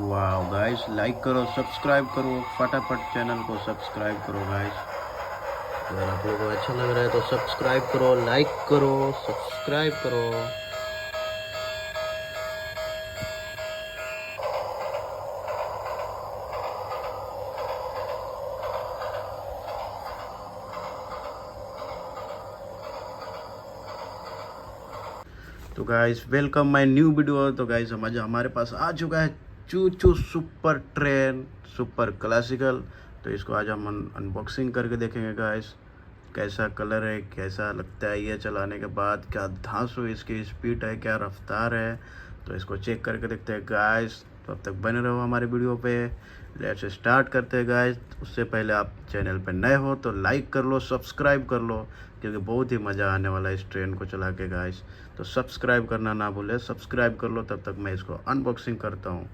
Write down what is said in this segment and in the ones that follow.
वाह guys, like करो, subscribe करो, फटाफट चैनल को सब्सक्राइब करो गाइस। अगर आप लोगों को अच्छा लग रहा है तो सब्सक्राइब करो, लाइक करो, सब्सक्राइब करो। तो guys welcome my new video. तो गाइस हमारे पास आ चुका है चू चू सुपर ट्रेन सुपर क्लासिकल। तो इसको आज हम अनबॉक्सिंग करके देखेंगे गाइस, कैसा कलर है, कैसा लगता है ये चलाने के बाद, क्या धांसू इसकी स्पीड है, क्या रफ्तार है। तो इसको चेक करके देखते हैं गाइस। तो अब तक बने रहो हमारे वीडियो पे। लेट्स स्टार्ट करते हैं गाइस। उससे पहले आप चैनल पे नए हो तो लाइक कर लो, सब्सक्राइब कर लो, क्योंकि बहुत ही मज़ा आने वाला है इस ट्रेन को चला के गाइस। तो सब्सक्राइब करना ना भूले, सब्सक्राइब कर लो। तब तक मैं इसको अनबॉक्सिंग करता हूँ।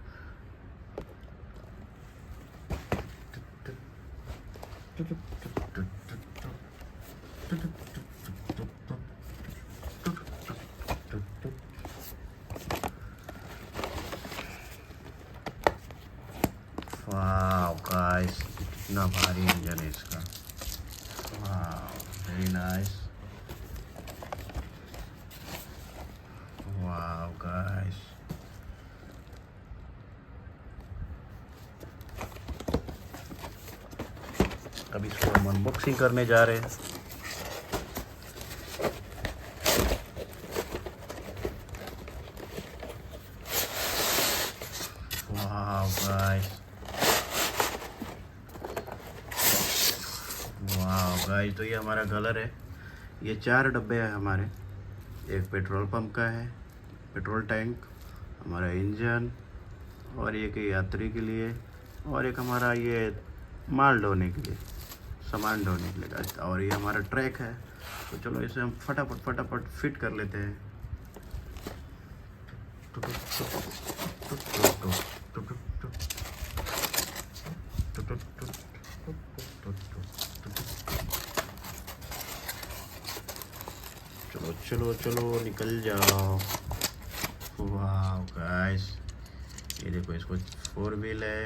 वाह गाइस, कितना भारी इंजन है इसका। वाह, वेरी नाइस। वाह गाइस, अब इसको हम अनबॉक्सिंग करने जा रहे हैं। वाह गाइस, वाह गाइस, तो ये हमारा कलर है। ये 4 डब्बे हैं हमारे। एक पेट्रोल पंप का है, पेट्रोल टैंक, हमारा इंजन, और एक यात्री के लिए, और एक हमारा ये माल ढोने के लिए, सामान ढोने के लिए। और ये हमारा ट्रैक है। तो चलो इसे हम फटाफट फिट कर लेते हैं। चलो चलो चलो, निकल जाओ। वाह गाइस, ये देखो, इसको 4 व्हील है,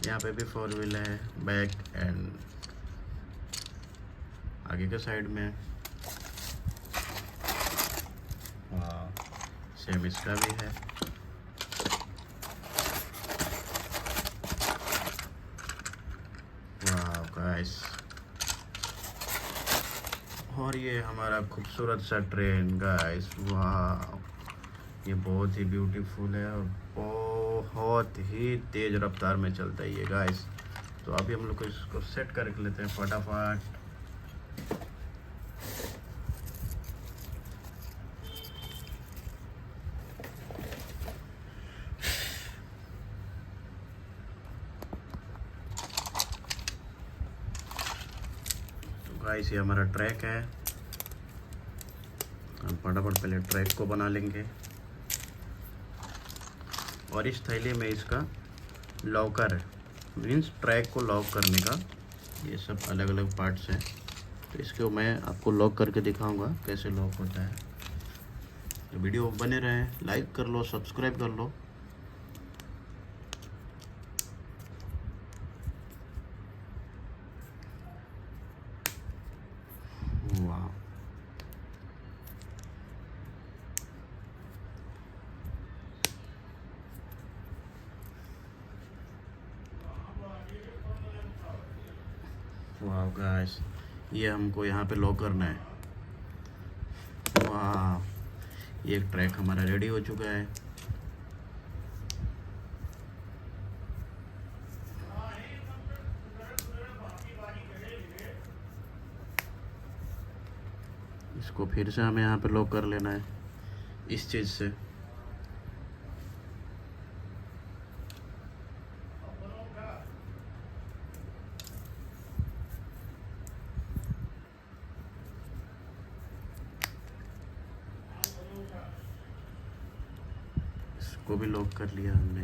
यहाँ पे भी 4 व्हील है, बैक एंड आगे के साइड में। वाह, सेम इसका भी है। वाह गाइस, और ये हमारा खूबसूरत सा ट्रेन गाइस। वाह, ये बहुत ही ब्यूटीफुल है और बहुत ही तेज़ रफ्तार में चलता है ये गाइस। तो अभी हम लोग को इसको सेट करके लेते हैं फटाफट। तो गाइस ये हमारा ट्रैक है। हम फटाफट पहले ट्रैक को बना लेंगे, और इस थैली में इसका लॉकर है, मीन्स ट्रैक को लॉक करने का। ये सब अलग अलग पार्ट्स हैं, तो इसको मैं आपको लॉक करके दिखाऊंगा कैसे लॉक होता है। तो वीडियो बने रहें, लाइक कर लो, सब्सक्राइब कर लो। वाह, वाह गाइस, ये हमको यहाँ पे लॉक करना है। वाह, ये एक ट्रैक हमारा रेडी हो चुका है। इसको फिर से हमें यहाँ पे लॉक कर लेना है इस चीज़ से। इसको भी लॉक कर लिया हमने।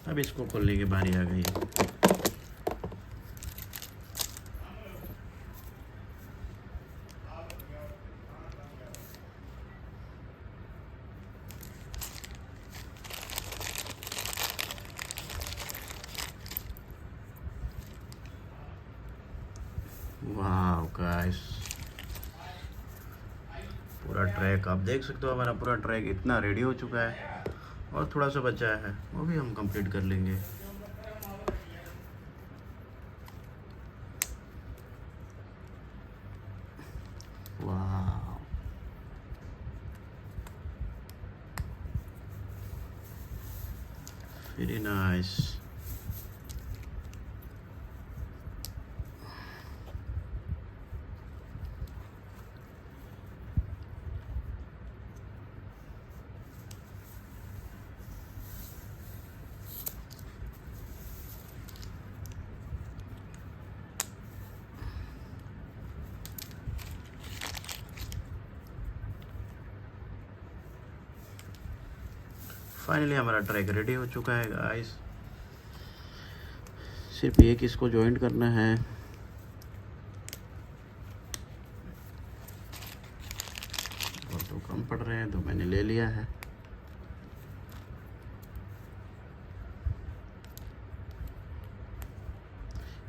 अब इसको खोलने की बारी आ गई। वाह गाइस, पूरा ट्रैक आप देख सकते हो, हमारा पूरा ट्रैक इतना रेडी हो चुका है और थोड़ा सा बचा है, वो भी हम कंप्लीट कर लेंगे। वाह, वेरी नाइस। फाइनली हमारा ट्रैक रेडी हो चुका है गाइस, सिर्फ एक इसको जॉइंट करना है। और तो कम पड़ रहे हैं तो मैंने ले लिया है।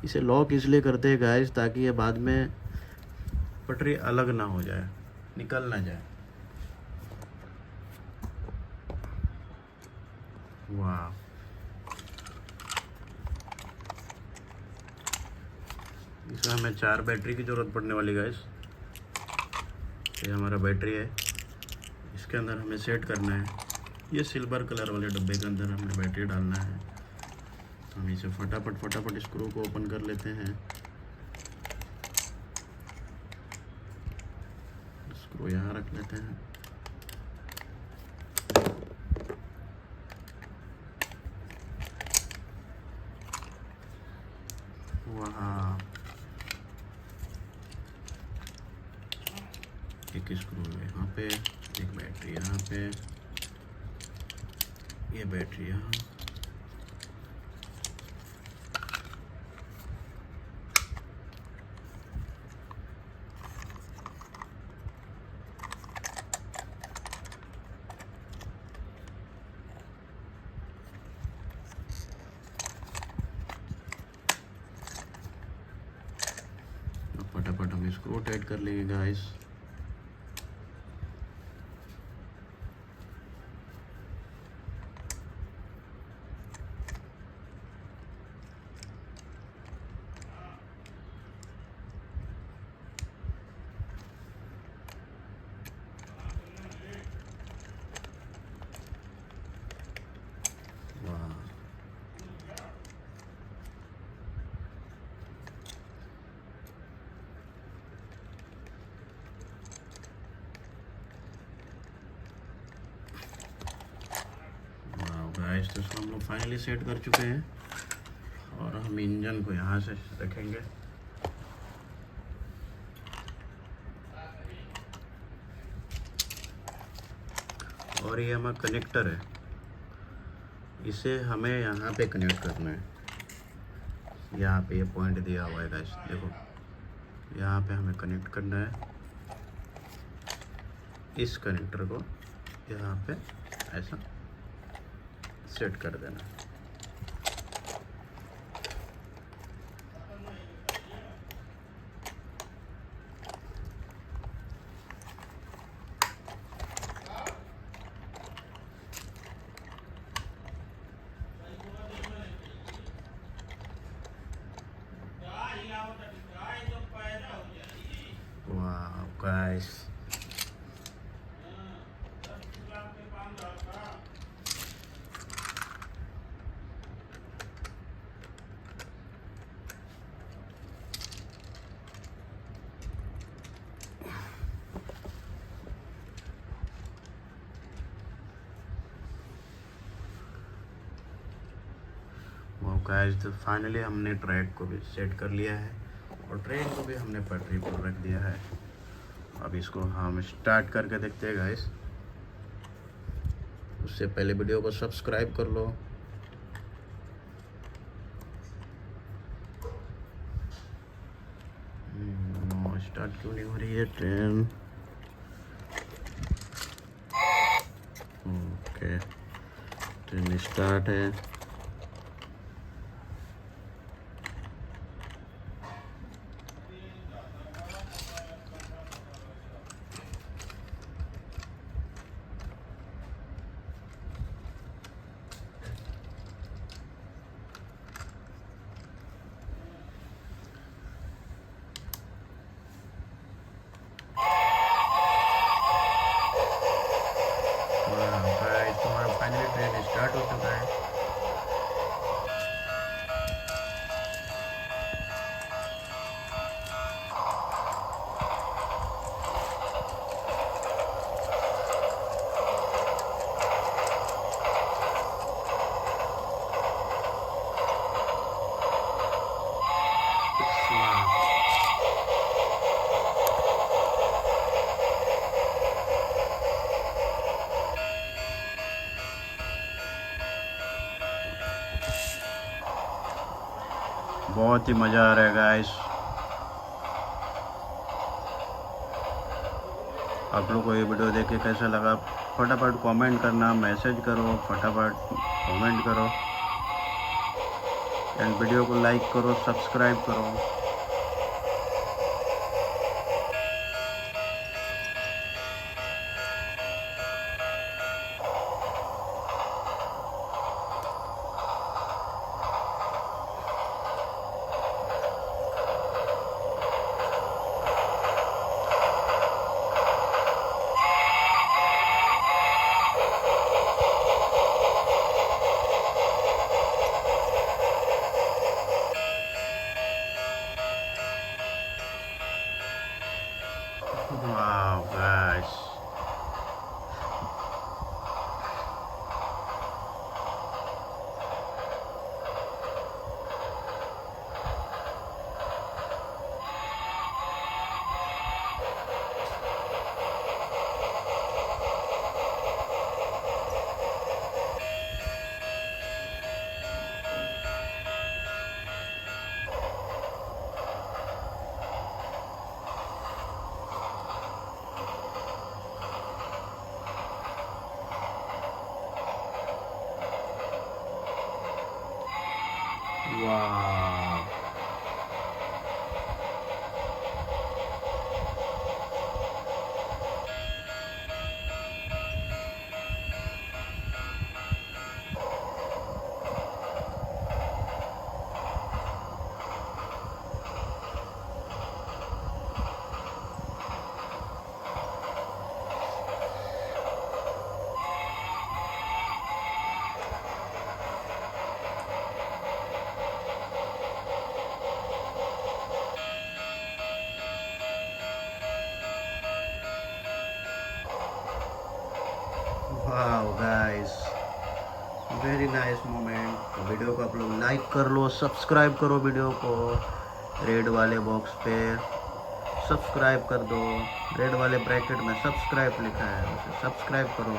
इसे लॉक इसलिए करते हैं गाइस ताकि ये बाद में पटरी अलग ना हो जाए, निकल ना जाए। वाह, इसमें हमें 4 बैटरी की ज़रूरत पड़ने वाली गाइस। ये हमारा बैटरी है, इसके अंदर हमें सेट करना है। ये सिल्वर कलर वाले डब्बे के अंदर हमें बैटरी डालना है। हम इसे फटाफट स्क्रू को ओपन कर लेते हैं। स्क्रू यहाँ रख लेते हैं। वहाँ एक स्क्रू यहाँ पे, एक बैटरी यहाँ पे, ये बैटरी यहाँ। फटाफट हम स्क्रू टाइट कर लेंगे गाइस। गाइस, तो इसको हम लोग फाइनली सेट कर चुके हैं और हम इंजन को यहाँ से रखेंगे। और ये हमारा कनेक्टर है, इसे हमें यहाँ पे कनेक्ट करना है। यहाँ पे ये पॉइंट दिया हुआ है गाइस, देखो यहाँ पे हमें कनेक्ट करना है। इस कनेक्टर को यहाँ पे ऐसा सेट कर देना। वाह गाइस, गाइस, तो फाइनली हमने ट्रैक को भी सेट कर लिया है और ट्रेन को भी हमने पटरी पर रख दिया है। अब इसको हम स्टार्ट करके देखते हैं गाइस। उससे पहले वीडियो को सब्सक्राइब कर लो। स्टार्ट क्यों नहीं हो रही है ट्रेन? ओके, ट्रेन स्टार्ट है। बहुत ही मज़ा आ रहा है गाइस। आप लोग को ये वीडियो देख के कैसा लगा फटाफट कमेंट करना, मैसेज करो, फटाफट कमेंट करो एंड वीडियो को लाइक करो, सब्सक्राइब करो। Wow, guys. Wow. Wow guys, very nice moment. Video को आप लोग लाइक कर लो, सब्सक्राइब करो वीडियो को, रेड वाले बॉक्स पे सब्सक्राइब कर दो। रेड वाले ब्रैकेट में सब्सक्राइब लिखा है, उसे सब्सक्राइब करो।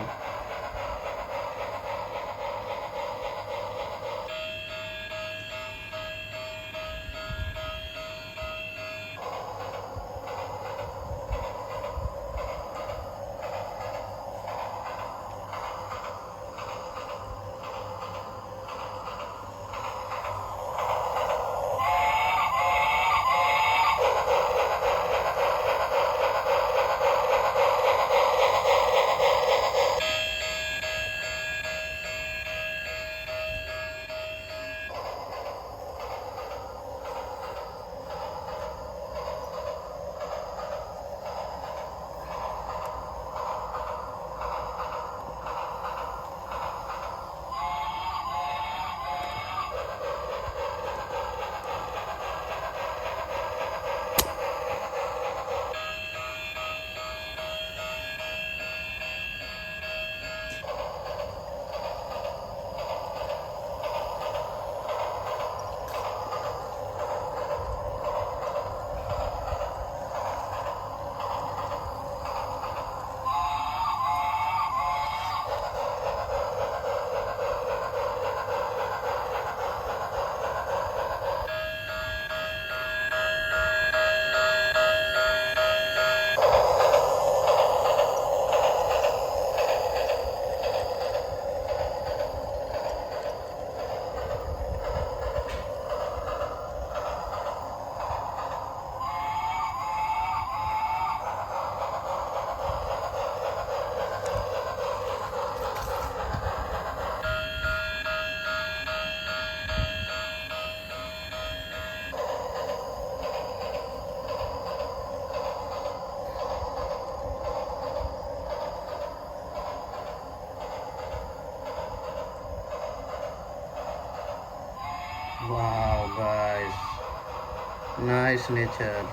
Wow guys, nice nature.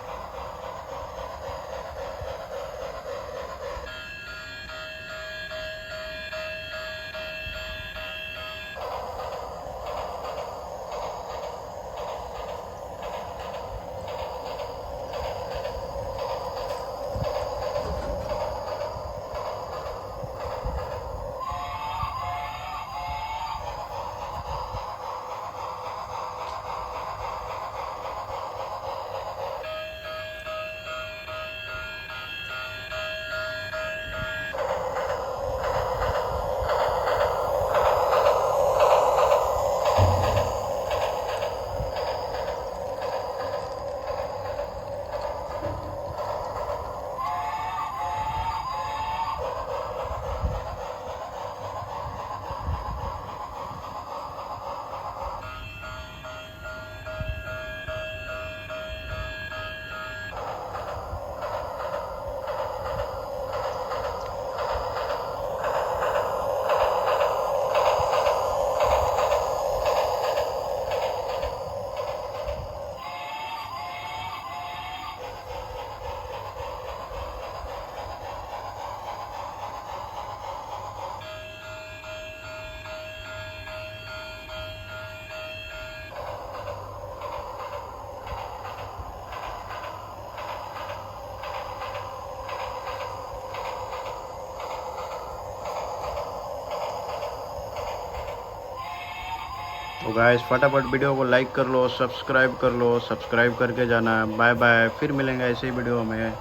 तो गाइस फटाफट वीडियो को लाइक कर लो, सब्सक्राइब कर लो, सब्सक्राइब करके जाना। बाय बाय, फिर मिलेंगे ऐसे ही वीडियो में।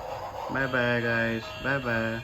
Bye bye guys, bye bye.